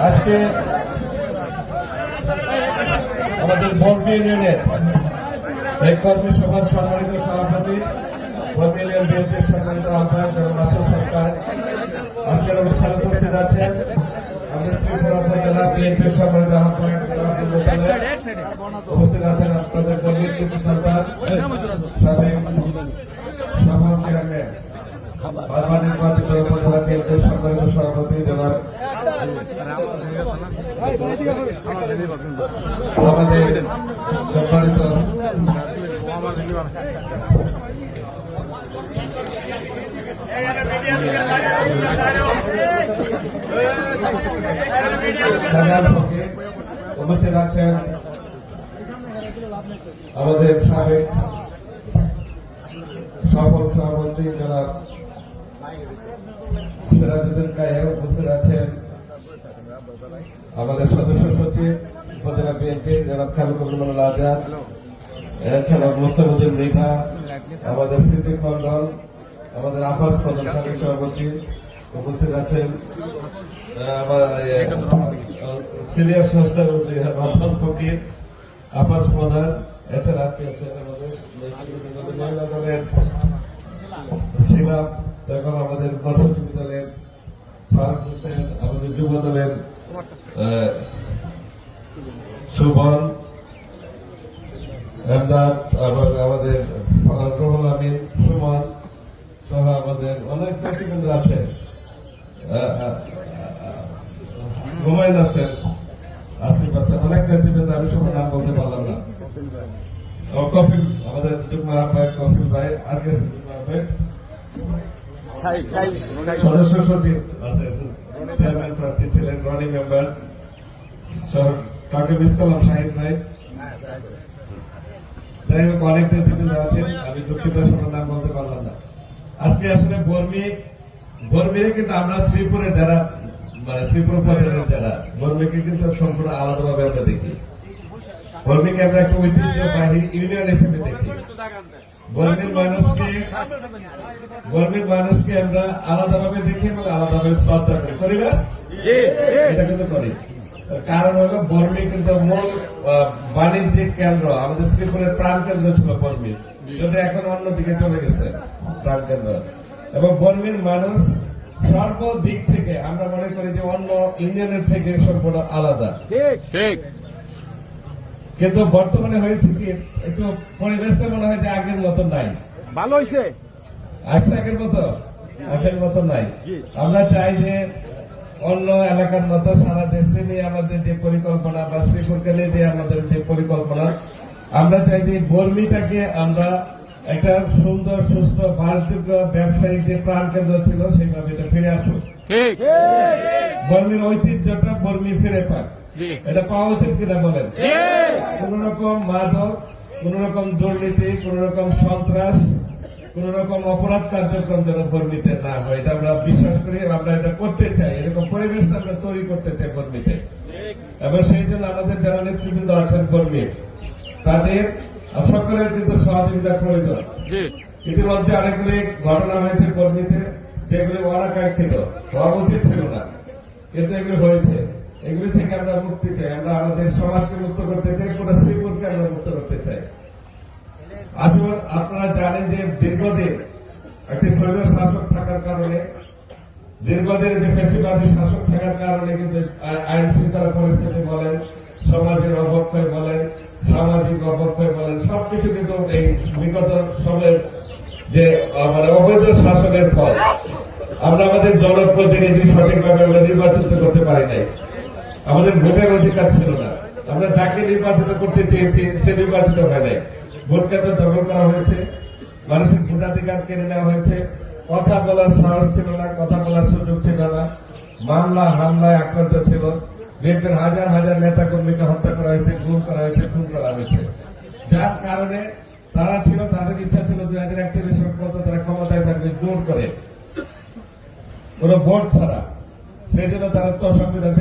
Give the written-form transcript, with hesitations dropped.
আজকে আমাদের বর্মী ইউনিয়নের এই কর্মী সভার সম্মানিত সভাপতি, বর্মী ইউনিয়ন বিএনপির সম্মানিত আহ্বায়ক জনাব রাসেল সরকার আজকের অনুষ্ঠানে উপস্থিত আছেন। আমাদের শ্রীপুর উপজেলা বিএনপির সম্মানিত আহ্বায়ক উপস্থিত আছেন। আপনাদের বর্মী কিন্তু সরকার সাবেক সভা চেয়ারম্যান, বারবার নির্বাচিত উপজেলা বিএনপির সম্মানিত সভাপতি জনাব আমাদের সম্মানিত উপস্থিত আছেন আমাদের সাবেক সফল সভাপতি জনাব সিরাজউদ্দিন কায়েম, উপস্থিত আছেন আমাদের সদস্য সচিব উপজেলা বিএনপি জনাব খালিকুর রহমান আজাদ, এছাড়া মোস্তাফিজুর মৃধা, আমাদের সিদ্দিক মন্ডল, আমাদের আব্বাস প্রধান সাবেক সভাপতি, উপস্থিত আছেন সিনিয়র সহসভাপতি রতন ফকির, আব্বাস প্রধান, এছাড়া আছেন আমাদের মহিলা দলের শিলাপ এবং আমাদের মৎস্যজীবী দলের ফারুক হোসেন, আমাদের যুব দলের সুবন এমদাদ, আমাদের রুহুল আমিন সুমন সহ আমাদের অনেক নেতৃবৃন্দ আছে, হুমায়ুন আছেন, আসিফ আছে, অনেক নেতৃবৃন্দ, আমি সবার নাম বলতে পারলাম না। কপিল, আমাদের যুগ্ম আহ্বায়ক কপিল ভাই, আর কে যুগ্ম আহ্বায়ক সদস্য সচিব আছে, চেয়ারম্যান প্রার্থী ছিলেন, রনি মেম্বার, কাউকে মিস করলাম, শাহিদ ভাই, যাই হোক অনেক নেতৃবৃন্দ আছেন, আমি দুঃখিত সবার নাম বলতে পারলাম না। আজকে আসলে বর্মীরে কিন্তু আমরা শ্রীপুরে যারা মানে শ্রীপুর উপজেলার যারা বর্মীকে কিন্তু সম্পূর্ণ আলাদাভাবে আমরা দেখি। বর্মীকে আমরা একটা ঐতিহ্যবাহী ইউনিয়ন হিসেবে দেখি। বর্মীর মানুষকে আমরা আলাদাভাবে দেখি এবং আলাদাভাবে শ্রদ্ধা করি না, এটা কিন্তু করি। কারণ হলো বর্মী কিন্তু মূল বাণিজ্যিক কেন্দ্র, আমাদের শ্রীপুরের প্রাণ কেন্দ্র ছিল বর্মী, যদি এখন অন্যদিকে চলে গেছে প্রাণ কেন্দ্র। এবং বর্মীর মানুষ সর্বদিক থেকে আমরা মনে করি যে অন্য ইউনিয়নের থেকে সম্পূর্ণ আলাদা, ঠিক। কিন্তু বর্তমানে হয়েছে কি, একটু পরিবেশটা মনে হয় যে আগের মতো নাই, ভালো হয়েছে, আজকে আগের মতো নাই। আমরা চাই যে অন্য এলাকার মতো সারা দেশে নিয়ে আমাদের যে পরিকল্পনা বা শ্রীপুরকে নিয়ে যে আমাদের যে পরিকল্পনা, আমরা চাই যে বর্মীটাকে আমরা একটা সুন্দর সুস্থ বাসযোগ্য ব্যবসায়িক যে প্রাণ কেন্দ্র ছিল সেইভাবে এটা ফিরে আসুক। বর্মীর ঐতিহ্যটা বর্মী ফিরে পাক, এটা পাওয়া উচিত কিনা বলেন? কোন রকম মাদক, কোন রকম দুর্নীতি, কোন রকম সন্ত্রাস, কোন রকম অপরাধ কার্যক্রম যেন বর্মীতে না হয়, এটা আমরা বিশ্বাস করি, আমরা এটা করতে চাই, এরকম পরিবেশটা আমরা তৈরি করতে চাই বর্মীতে। এবং সেই জন্য আমাদের যারা নেতৃবৃন্দ আছেন বর্মীর, তাদের সকলের কিন্তু সহযোগিতার প্রয়োজন। ইতিমধ্যে অনেকগুলি ঘটনা হয়েছে বর্মীতে যেগুলি অনাকাঙ্ক্ষিত, হওয়া উচিত ছিল না, কিন্তু এগুলি হয়েছে। এগুলি থেকে আমরা মুক্তি চাই, আমরা আমাদের সমাজকে মুক্ত করতে চাই, পুরো শ্রীপুরকে আমরা মুক্ত করতে চাই। আসলে আপনারা জানেন যে দীর্ঘদিন একটি শৈল শাসক থাকার কারণে, দীর্ঘদিন যে ফ্যাসিবাদী শাসক থাকার কারণে কিন্তু আইন শৃঙ্খলা পরিস্থিতি বলেন, সমাজের অবক্ষয় বলেন, সামাজিক অবক্ষয় বলেন, সবকিছু কিন্তু এই বিগত সময়ের যে মানে অবৈধ শাসনের ফল। আমরা আমাদের জনপ্রতিনিধি সঠিকভাবে আমরা নির্বাচিত করতে পারি নাই, আমাদের ভোটের অধিকার ছিল না, আমরা যাকে নির্বাচিত করতে চেয়েছি সে নির্বাচিত হয় নাই, ভোট কেন্দ্র দখল করা হয়েছে, মানুষের ভোটাধিকার কেড়ে নেওয়া হয়েছে, কথা বলার সাহস ছিল না, কথা বলার সুযোগ ছিল না, মামলা হামলায় আক্রান্ত ছিল, বিএনপির হাজার হাজার নেতা কর্মীকে হত্যা করা হয়েছে, গুম করা হয়েছে, খুন করা হয়েছে, যার কারণে তারা ছিল, তাদের ইচ্ছা ছিল 2041 পর্যন্ত তারা ক্ষমতায় থাকবে জোর করে, কোন ভোট ছাড়া। সেই জন্য তারা তো সংবিধান